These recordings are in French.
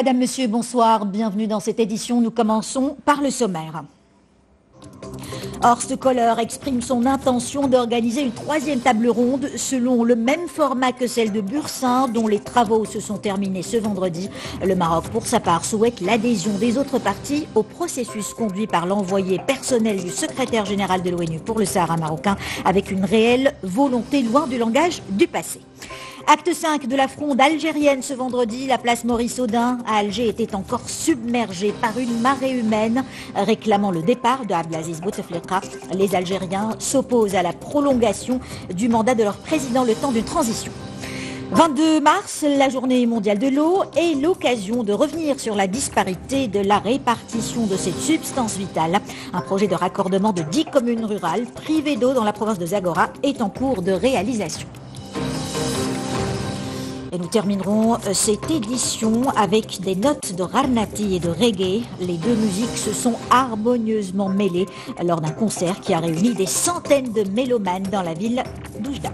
Madame, Monsieur, bonsoir. Bienvenue dans cette édition. Nous commençons par le sommaire. Horst Köhler exprime son intention d'organiser une troisième table ronde selon le même format que celle de Bursin, dont les travaux se sont terminés ce vendredi. Le Maroc, pour sa part, souhaite l'adhésion des autres parties au processus conduit par l'envoyé personnel du secrétaire général de l'ONU pour le Sahara marocain, avec une réelle volonté loin du langage du passé. Acte 5 de la fronde algérienne ce vendredi, la place Maurice Audin à Alger était encore submergée par une marée humaine réclamant le départ de Abdelaziz Bouteflika. Les Algériens s'opposent à la prolongation du mandat de leur président le temps d'une transition. 22 mars, la journée mondiale de l'eau est l'occasion de revenir sur la disparité de la répartition de cette substance vitale. Un projet de raccordement de 10 communes rurales privées d'eau dans la province de Zagora est en cours de réalisation. Et nous terminerons cette édition avec des notes de Rarnati et de reggae. Les deux musiques se sont harmonieusement mêlées lors d'un concert qui a réuni des centaines de mélomanes dans la ville d'Oujda.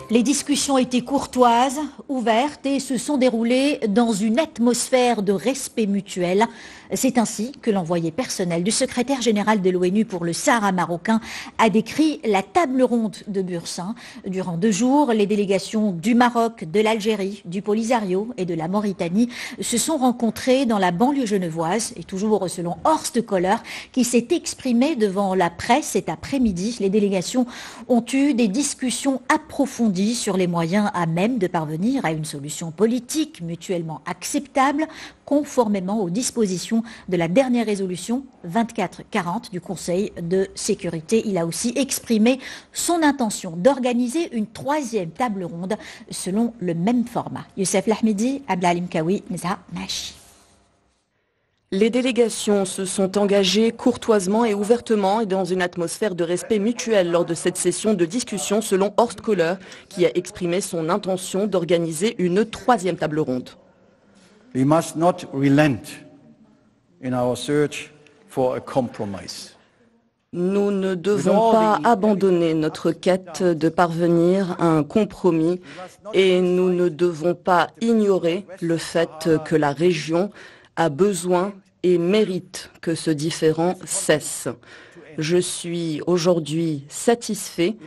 Les discussions étaient courtoises, ouvertes et se sont déroulées dans une atmosphère de respect mutuel. C'est ainsi que l'envoyé personnel du secrétaire général de l'ONU pour le Sahara marocain a décrit la table ronde de Bursin. Durant 2 jours, les délégations du Maroc, de l'Algérie, du Polisario et de la Mauritanie se sont rencontrées dans la banlieue genevoise, et toujours selon Horst Köhler, qui s'est exprimé devant la presse cet après-midi. Les délégations ont eu des discussions approfondies sur les moyens à même de parvenir à une solution politique mutuellement acceptable, conformément aux dispositions de la dernière résolution 2440 du Conseil de sécurité. Il a aussi exprimé son intention d'organiser une troisième table ronde selon le même format. Youssef Lahmidi, Abdelalim Kawi, Neza Machi. Les délégations se sont engagées courtoisement et ouvertement et dans une atmosphère de respect mutuel lors de cette session de discussion selon Horst Köhler, qui a exprimé son intention d'organiser une troisième table ronde. We must not relent in our search for a compromise. Nous ne devons pas abandonner notre quête de parvenir à un compromis et nous ne devons pas ignorer le fait que la région a besoin et mérite que ce différend cesse. Je suis aujourd'hui satisfait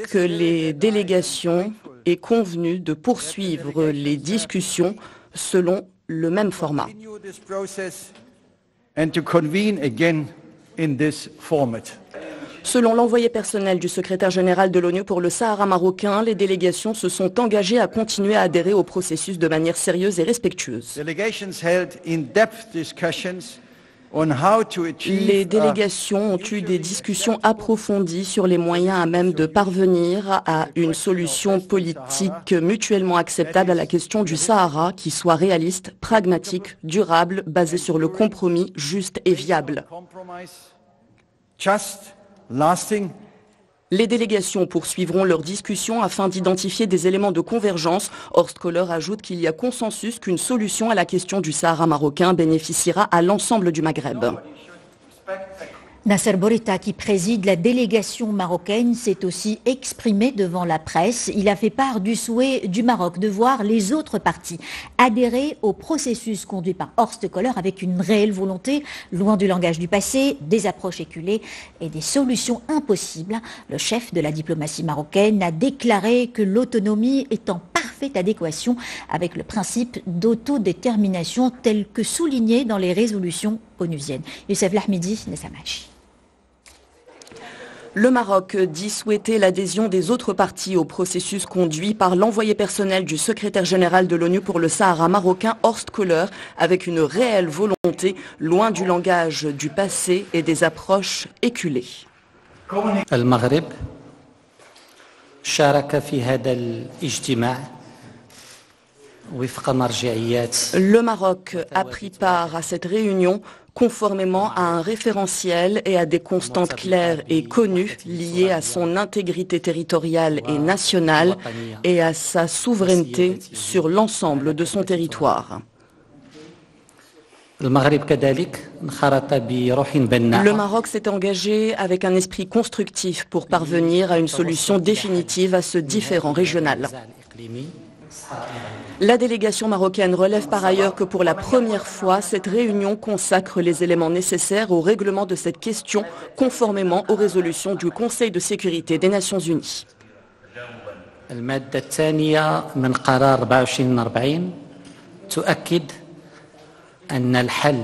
que les délégations aient convenu de poursuivre les discussions selon le même format. Selon l'envoyé personnel du secrétaire général de l'ONU pour le Sahara marocain, les délégations se sont engagées à continuer à adhérer au processus de manière sérieuse et respectueuse. Les délégations ont eu des discussions approfondies sur les moyens à même de parvenir à une solution politique mutuellement acceptable à la question du Sahara qui soit réaliste, pragmatique, durable, basée sur le compromis juste et viable. Les délégations poursuivront leurs discussions afin d'identifier des éléments de convergence. Horst Köhler ajoute qu'il y a consensus qu'une solution à la question du Sahara marocain bénéficiera à l'ensemble du Maghreb. Nasser Bourita, qui préside la délégation marocaine, s'est aussi exprimé devant la presse. Il a fait part du souhait du Maroc de voir les autres parties adhérer au processus conduit par Horst Köhler avec une réelle volonté, loin du langage du passé, des approches éculées et des solutions impossibles. Le chef de la diplomatie marocaine a déclaré que l'autonomie est en parfaite adéquation avec le principe d'autodétermination tel que souligné dans les résolutions onusiennes. Youssef Lahmidi, Nessamachi. Le Maroc dit souhaiter l'adhésion des autres parties au processus conduit par l'envoyé personnel du secrétaire général de l'ONU pour le Sahara marocain, Horst Köhler, avec une réelle volonté, loin du langage du passé et des approches éculées. Le Maghreb شارك في هذا الاجتماع. Le Maroc a pris part à cette réunion conformément à un référentiel et à des constantes claires et connues liées à son intégrité territoriale et nationale et à sa souveraineté sur l'ensemble de son territoire. Le Maroc s'est engagé avec un esprit constructif pour parvenir à une solution définitive à ce différend régional. La délégation marocaine relève par ailleurs que pour la première fois, cette réunion consacre les éléments nécessaires au règlement de cette question conformément aux résolutions du Conseil de sécurité des Nations Unies. المادة الثانية من قرار 2440 تؤكد أن الحل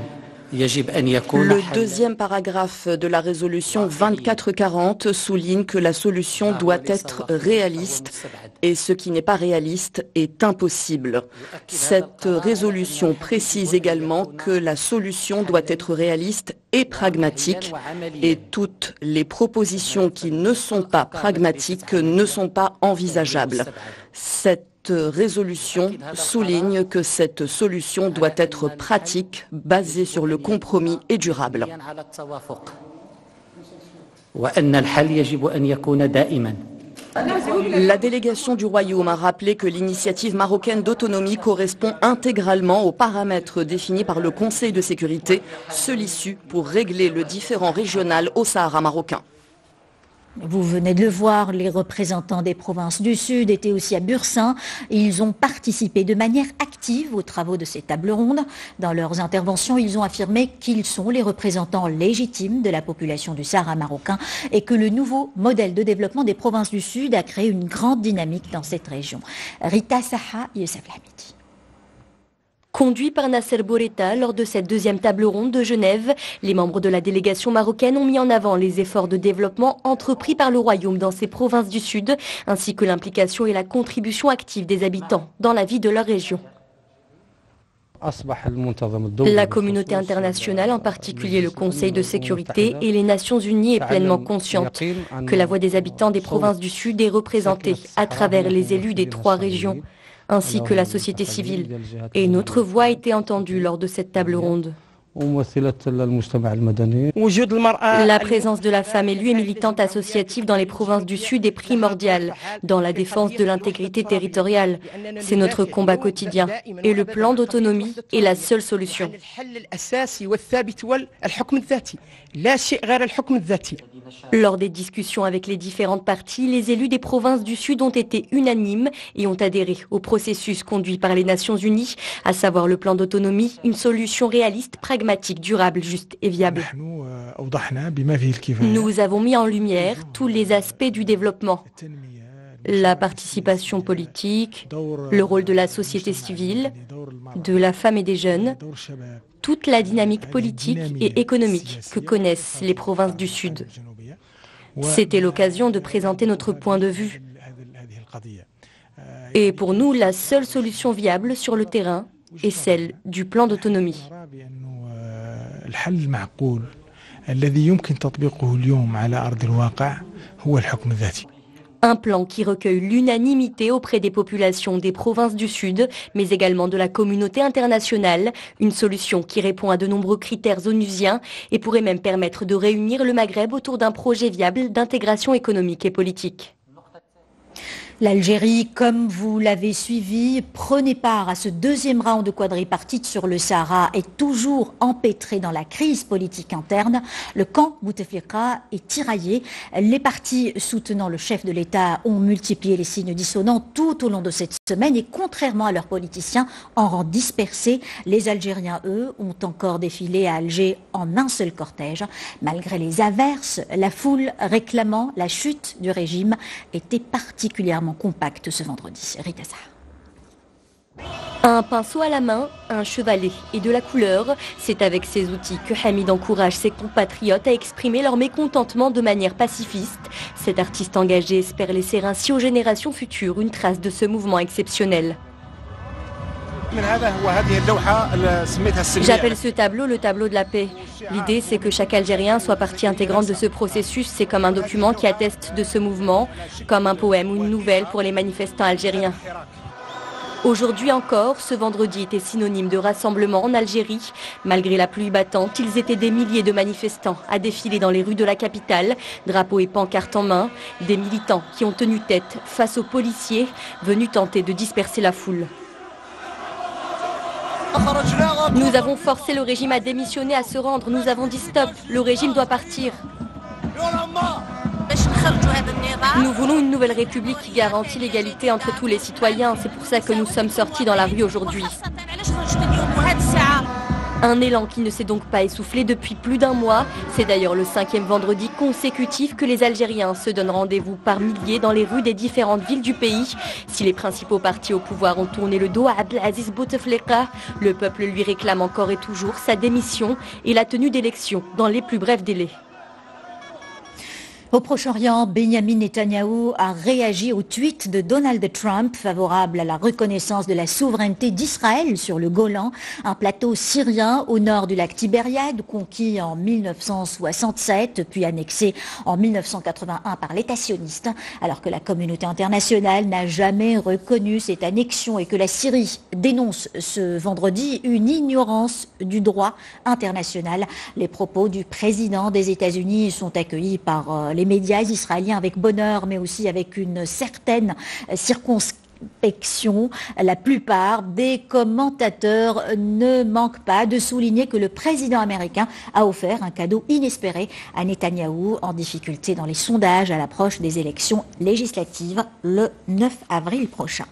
Le deuxième paragraphe de la résolution 2440 souligne que la solution doit être réaliste et ce qui n'est pas réaliste est impossible. Cette résolution précise également que la solution doit être réaliste et pragmatique et toutes les propositions qui ne sont pas pragmatiques ne sont pas envisageables. Cette résolution souligne que cette solution doit être pratique, basée sur le compromis et durable. La délégation du Royaume a rappelé que l'initiative marocaine d'autonomie correspond intégralement aux paramètres définis par le Conseil de sécurité, seule issue pour régler le différend régional au Sahara marocain. Vous venez de le voir, les représentants des provinces du Sud étaient aussi à Bursin. Ils ont participé de manière active aux travaux de ces tables rondes. Dans leurs interventions, ils ont affirmé qu'ils sont les représentants légitimes de la population du Sahara marocain et que le nouveau modèle de développement des provinces du Sud a créé une grande dynamique dans cette région. Rita Saha, Youssef Lahmidi. Conduit par Nasser Bourreta lors de cette deuxième table ronde de Genève, les membres de la délégation marocaine ont mis en avant les efforts de développement entrepris par le Royaume dans ces provinces du Sud, ainsi que l'implication et la contribution active des habitants dans la vie de leur région. La communauté internationale, en particulier le Conseil de sécurité et les Nations Unies, est pleinement consciente que la voix des habitants des provinces du Sud est représentée à travers les élus des trois régions, ainsi que la société civile. Et notre voix a été entendue lors de cette table ronde. La présence de la femme élue et militante associative dans les provinces du Sud est primordiale dans la défense de l'intégrité territoriale. C'est notre combat quotidien et le plan d'autonomie est la seule solution. Lors des discussions avec les différentes parties, les élus des provinces du Sud ont été unanimes et ont adhéré au processus conduit par les Nations Unies, à savoir le plan d'autonomie, une solution réaliste, pragmatique, durable, juste et viable. Nous avons mis en lumière tous les aspects du développement. La participation politique, le rôle de la société civile, de la femme et des jeunes, toute la dynamique politique et économique que connaissent les provinces du Sud. C'était l'occasion de présenter notre point de vue. Et pour nous, la seule solution viable sur le terrain est celle du plan d'autonomie. Un plan qui recueille l'unanimité auprès des populations des provinces du Sud, mais également de la communauté internationale. Une solution qui répond à de nombreux critères onusiens et pourrait même permettre de réunir le Maghreb autour d'un projet viable d'intégration économique et politique. L'Algérie, comme vous l'avez suivi, prenait part à ce deuxième round de quadripartite sur le Sahara, est toujours empêtré dans la crise politique interne. Le camp Bouteflika est tiraillé. Les partis soutenant le chef de l'État ont multiplié les signes dissonants tout au long de cette semaine et contrairement à leurs politiciens, en rang dispersé, les Algériens, eux, ont encore défilé à Alger en un seul cortège. Malgré les averses, la foule réclamant la chute du régime était particulièrement compacte ce vendredi. Rita Saha. Un pinceau à la main, un chevalet et de la couleur, c'est avec ces outils que Hamid encourage ses compatriotes à exprimer leur mécontentement de manière pacifiste. Cet artiste engagé espère laisser ainsi aux générations futures une trace de ce mouvement exceptionnel. J'appelle ce tableau le tableau de la paix. L'idée, c'est que chaque Algérien soit partie intégrante de ce processus. C'est comme un document qui atteste de ce mouvement, comme un poème ou une nouvelle pour les manifestants algériens. Aujourd'hui encore, ce vendredi était synonyme de rassemblement en Algérie. Malgré la pluie battante, ils étaient des milliers de manifestants à défiler dans les rues de la capitale, drapeaux et pancartes en main. Des militants qui ont tenu tête face aux policiers venus tenter de disperser la foule. Nous avons forcé le régime à démissionner, à se rendre. Nous avons dit stop, le régime doit partir. Nous voulons une nouvelle république qui garantit l'égalité entre tous les citoyens. C'est pour ça que nous sommes sortis dans la rue aujourd'hui. Un élan qui ne s'est donc pas essoufflé depuis plus d'un mois. C'est d'ailleurs le 5e vendredi consécutif que les Algériens se donnent rendez-vous par milliers dans les rues des différentes villes du pays. Si les principaux partis au pouvoir ont tourné le dos à Abdelaziz Bouteflika, le peuple lui réclame encore et toujours sa démission et la tenue d'élections dans les plus brefs délais. Au Proche-Orient, Benyamin Netanyahou a réagi au tweet de Donald Trump favorable à la reconnaissance de la souveraineté d'Israël sur le Golan, un plateau syrien au nord du lac Tibériade, conquis en 1967 puis annexé en 1981 par l'État sioniste, alors que la communauté internationale n'a jamais reconnu cette annexion et que la Syrie dénonce ce vendredi une ignorance du droit international. Les propos du président des États-Unis sont accueillis par les médias israéliens avec bonheur, mais aussi avec une certaine circonspection. La plupart des commentateurs ne manquent pas de souligner que le président américain a offert un cadeau inespéré à Netanyahou, en difficulté dans les sondages à l'approche des élections législatives le 9 avril prochain.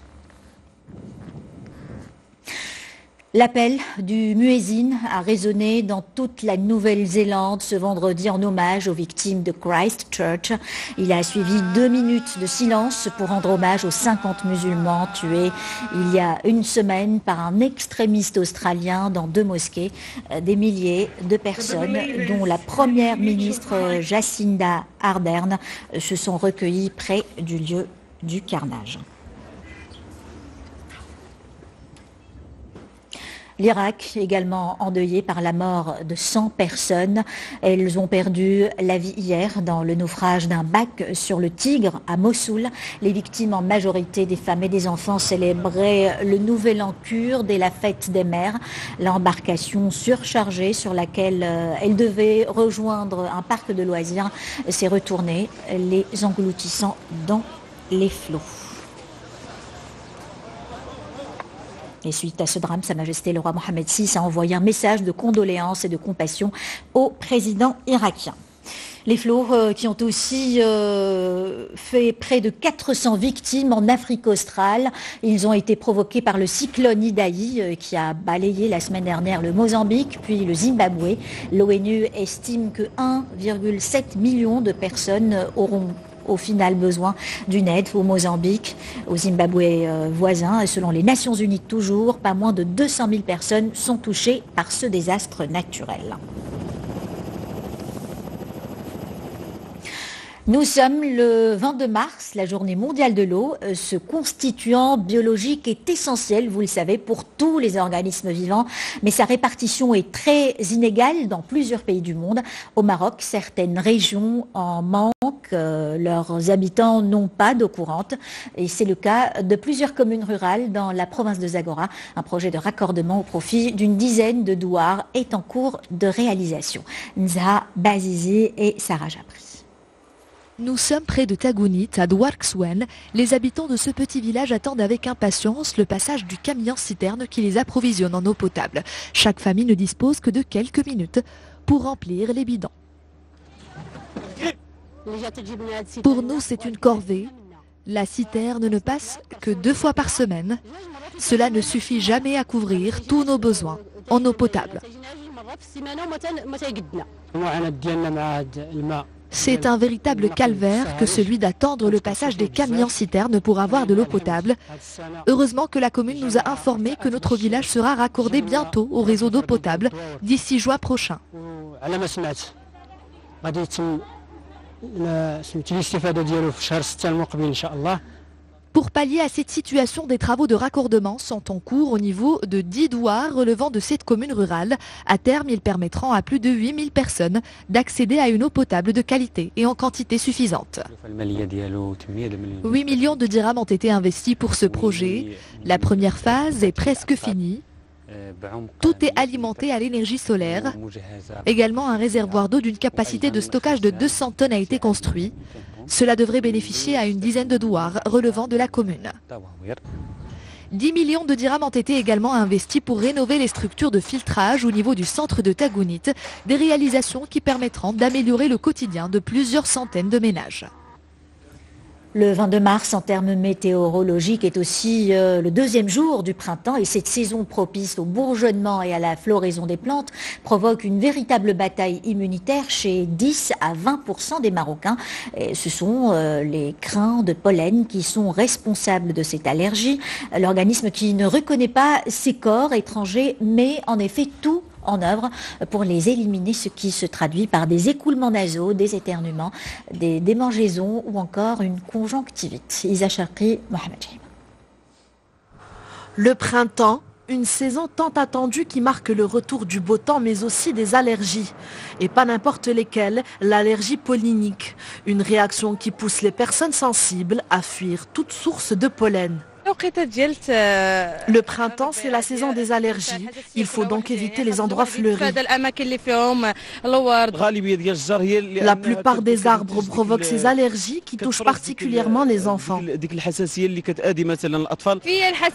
L'appel du muezzin a résonné dans toute la Nouvelle-Zélande ce vendredi en hommage aux victimes de Christchurch. Il a suivi 2 minutes de silence pour rendre hommage aux 50 musulmans tués il y a une semaine par un extrémiste australien dans 2 mosquées. Des milliers de personnes, dont la première ministre Jacinda Ardern, se sont recueillies près du lieu du carnage. L'Irak, également endeuillé par la mort de 100 personnes. Elles ont perdu la vie hier dans le naufrage d'un bac sur le Tigre à Mossoul. Les victimes, en majorité des femmes et des enfants, célébraient le nouvel an kurde et la fête des mères. L'embarcation surchargée sur laquelle elles devaient rejoindre un parc de loisirs s'est retournée, les engloutissant dans les flots. Et suite à ce drame, Sa Majesté le roi Mohammed VI a envoyé un message de condoléances et de compassion au président irakien. Les flots qui ont aussi fait près de 400 victimes en Afrique australe. Ils ont été provoqués par le cyclone Idai qui a balayé la semaine dernière le Mozambique puis le Zimbabwe. L'ONU estime que 1,7 million de personnes auront au final besoin d'une aide au Mozambique, au Zimbabwe voisin. Et selon les Nations Unies toujours, pas moins de 200 000 personnes sont touchées par ce désastre naturel. Nous sommes le 22 mars, la journée mondiale de l'eau. Ce constituant biologique est essentiel, vous le savez, pour tous les organismes vivants, mais sa répartition est très inégale dans plusieurs pays du monde. Au Maroc, certaines régions en manquent, leurs habitants n'ont pas d'eau courante, et c'est le cas de plusieurs communes rurales dans la province de Zagora. Un projet de raccordement au profit d'une dizaine de douars est en cours de réalisation. Nza Bazizi et Sarah Japri. Nous sommes près de Tagounit, à Douarkswen. Les habitants de ce petit village attendent avec impatience le passage du camion-citerne qui les approvisionne en eau potable. Chaque famille ne dispose que de quelques minutes pour remplir les bidons. Pour nous, c'est une corvée. La citerne ne passe que 2 fois par semaine. Cela ne suffit jamais à couvrir tous nos besoins en eau potable. C'est un véritable calvaire que celui d'attendre le passage des camions-citernes pour avoir de l'eau potable. Heureusement que la commune nous a informé que notre village sera raccordé bientôt au réseau d'eau potable d'ici juin prochain. Pour pallier à cette situation, des travaux de raccordement sont en cours au niveau de 10 douars relevant de cette commune rurale. À terme, ils permettront à plus de 8000 personnes d'accéder à une eau potable de qualité et en quantité suffisante. 8 millions de dirhams ont été investis pour ce projet. La première phase est presque finie. Tout est alimenté à l'énergie solaire. Également, un réservoir d'eau d'une capacité de stockage de 200 tonnes a été construit. Cela devrait bénéficier à une dizaine de douars relevant de la commune. 10 millions de dirhams ont été également investis pour rénover les structures de filtrage au niveau du centre de Tagounit, des réalisations qui permettront d'améliorer le quotidien de plusieurs centaines de ménages. Le 22 mars, en termes météorologiques, est aussi le deuxième jour du printemps et cette saison propice au bourgeonnement et à la floraison des plantes provoque une véritable bataille immunitaire chez 10 à 20% des Marocains. Et ce sont les grains de pollen qui sont responsables de cette allergie. L'organisme qui ne reconnaît pas ces corps étrangers met en effet tout en œuvre pour les éliminer, ce qui se traduit par des écoulements nasaux, des éternuements, des démangeaisons ou encore une conjonctivite. Isa Charqi, Mohamed Jaim. Le printemps, une saison tant attendue qui marque le retour du beau temps mais aussi des allergies. Et pas n'importe lesquelles, l'allergie pollinique. Une réaction qui pousse les personnes sensibles à fuir toute source de pollen. Le printemps, c'est la saison des allergies. Il faut donc éviter les endroits fleuris. La plupart des arbres provoquent ces allergies qui touchent particulièrement les enfants.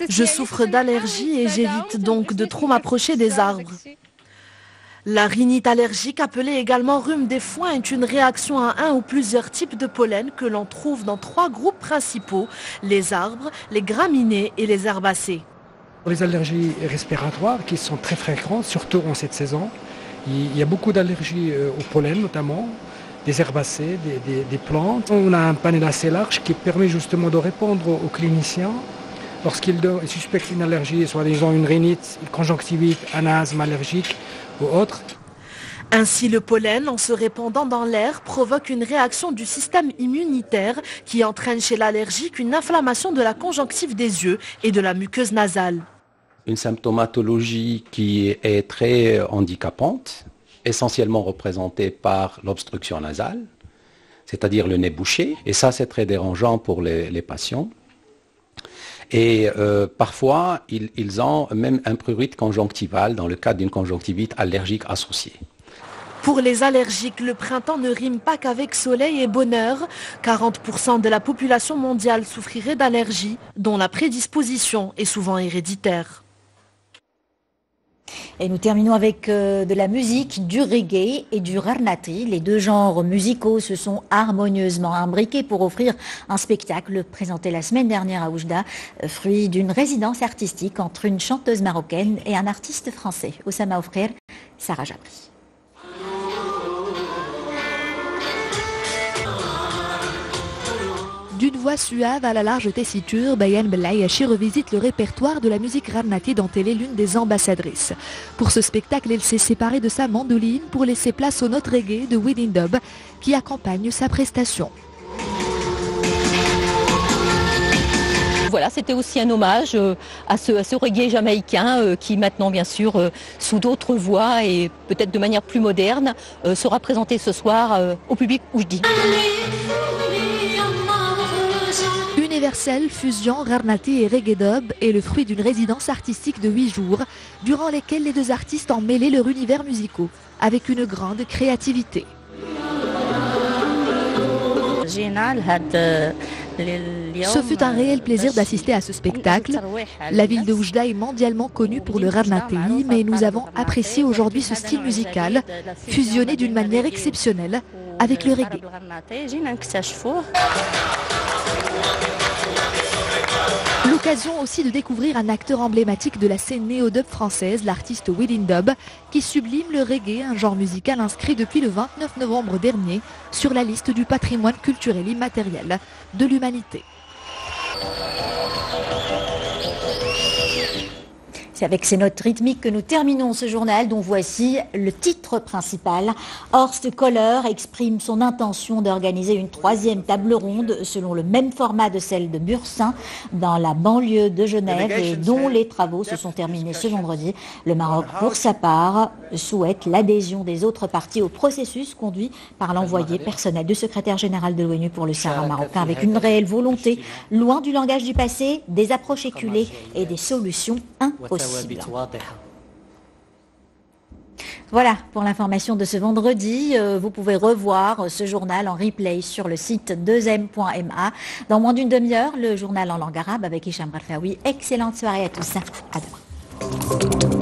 Je souffre d'allergies et j'évite donc de trop m'approcher des arbres. La rhinite allergique, appelée également rhume des foins, est une réaction à un ou plusieurs types de pollen que l'on trouve dans 3 groupes principaux, les arbres, les graminées et les herbacées. Les allergies respiratoires qui sont très fréquentes, surtout en cette saison, il y a beaucoup d'allergies au pollen notamment, des herbacées, des plantes. On a un panel assez large qui permet justement de répondre aux cliniciens lorsqu'ils suspectent une allergie, soit disant une rhinite, une conjonctivite, un asthme allergique ou autre. Ainsi, le pollen, en se répandant dans l'air, provoque une réaction du système immunitaire qui entraîne chez l'allergique une inflammation de la conjonctive des yeux et de la muqueuse nasale. Une symptomatologie qui est très handicapante, essentiellement représentée par l'obstruction nasale, c'est-à-dire le nez bouché, et ça c'est très dérangeant pour les patients. Et parfois, ils ont même un prurite conjonctival dans le cadre d'une conjonctivite allergique associée. Pour les allergiques, le printemps ne rime pas qu'avec soleil et bonheur. 40% de la population mondiale souffrirait d'allergies, dont la prédisposition est souvent héréditaire. Et nous terminons avec de la musique, du reggae et du rarnati. Les deux genres musicaux se sont harmonieusement imbriqués pour offrir un spectacle présenté la semaine dernière à Oujda, fruit d'une résidence artistique entre une chanteuse marocaine et un artiste français. Oussama Oufrir, Sarah Jabri. D'une voix suave à la large tessiture, Bayan Belayachi revisite le répertoire de la musique rarnati dont elle est l'une des ambassadrices. Pour ce spectacle, elle s'est séparée de sa mandoline pour laisser place aux notes reggae de Wedding Dub qui accompagne sa prestation. Voilà, c'était aussi un hommage à ce reggae jamaïcain qui maintenant, bien sûr, sous d'autres voix et peut-être de manière plus moderne, sera présenté ce soir au public oujdi. Universel, fusion, rarnati et reggae dub est le fruit d'une résidence artistique de 8 jours, durant lesquels les deux artistes ont mêlé leur univers musicaux avec une grande créativité. Ce fut un réel plaisir d'assister à ce spectacle. La ville de Oujda est mondialement connue pour le rarnati, mais nous avons apprécié aujourd'hui ce style musical, fusionné d'une manière exceptionnelle avec le reggae. L'occasion aussi de découvrir un acteur emblématique de la scène néo-dub française, l'artiste Wedding Dub, qui sublime le reggae, un genre musical inscrit depuis le 29 novembre dernier sur la liste du patrimoine culturel immatériel de l'humanité. C'est avec ces notes rythmiques que nous terminons ce journal dont voici le titre principal. Horst Köhler exprime son intention d'organiser une 3e table ronde selon le même format de celle de Bursin dans la banlieue de Genève et dont les travaux se sont terminés ce vendredi. Le Maroc, pour sa part, souhaite l'adhésion des autres parties au processus conduit par l'envoyé personnel du secrétaire général de l'ONU pour le Sahara marocain avec une réelle volonté, loin du langage du passé, des approches éculées et des solutions impossibles. Voilà pour l'information de ce vendredi. Vous pouvez revoir ce journal en replay sur le site 2m.ma. Dans moins d'une demi-heure, le journal en langue arabe avec Hicham Rafaoui. Excellente soirée à tous. À demain.